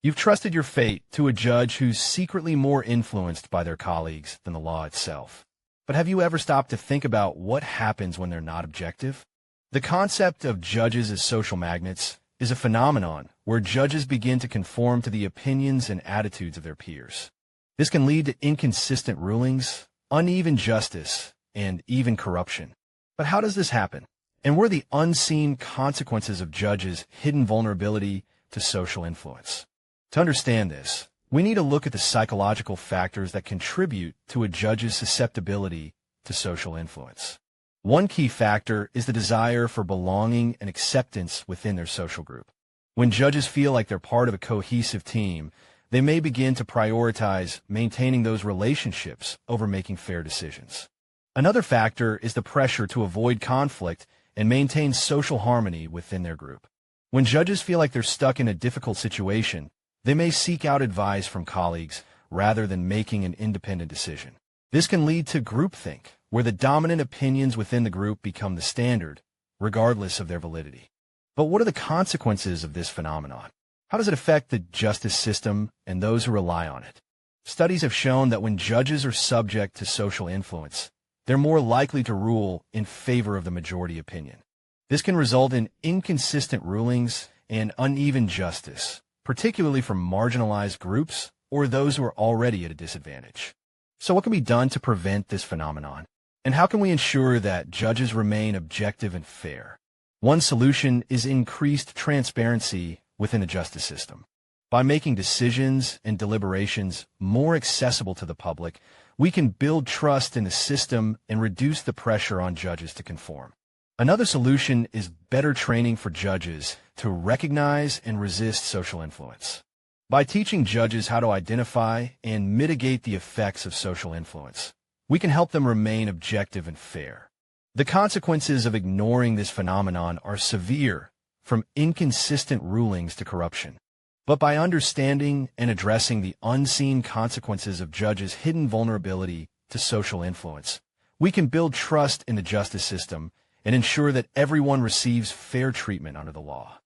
You've trusted your fate to a judge who's secretly more influenced by their colleagues than the law itself. But have you ever stopped to think about what happens when they're not objective? The concept of judges as social magnets is a phenomenon where judges begin to conform to the opinions and attitudes of their peers. This can lead to inconsistent rulings, uneven justice, and even corruption. But how does this happen? And what are the unseen consequences of judges' hidden vulnerability to social influence? To understand this, we need to look at the psychological factors that contribute to a judge's susceptibility to social influence. One key factor is the desire for belonging and acceptance within their social group. When judges feel like they're part of a cohesive team, they may begin to prioritize maintaining those relationships over making fair decisions. Another factor is the pressure to avoid conflict and maintain social harmony within their group. When judges feel like they're stuck in a difficult situation, they may seek out advice from colleagues rather than making an independent decision. This can lead to groupthink, where the dominant opinions within the group become the standard, regardless of their validity. But what are the consequences of this phenomenon? How does it affect the justice system and those who rely on it? Studies have shown that when judges are subject to social influence, they're more likely to rule in favor of the majority opinion. This can result in inconsistent rulings and uneven justice, particularly for marginalized groups or those who are already at a disadvantage. So what can be done to prevent this phenomenon? And how can we ensure that judges remain objective and fair? One solution is increased transparency within the justice system. By making decisions and deliberations more accessible to the public, we can build trust in the system and reduce the pressure on judges to conform. Another solution is better training for judges to recognize and resist social influence. By teaching judges how to identify and mitigate the effects of social influence, we can help them remain objective and fair. The consequences of ignoring this phenomenon are severe, from inconsistent rulings to corruption. But by understanding and addressing the unseen consequences of judges' hidden vulnerability to social influence, we can build trust in the justice system and ensure that everyone receives fair treatment under the law.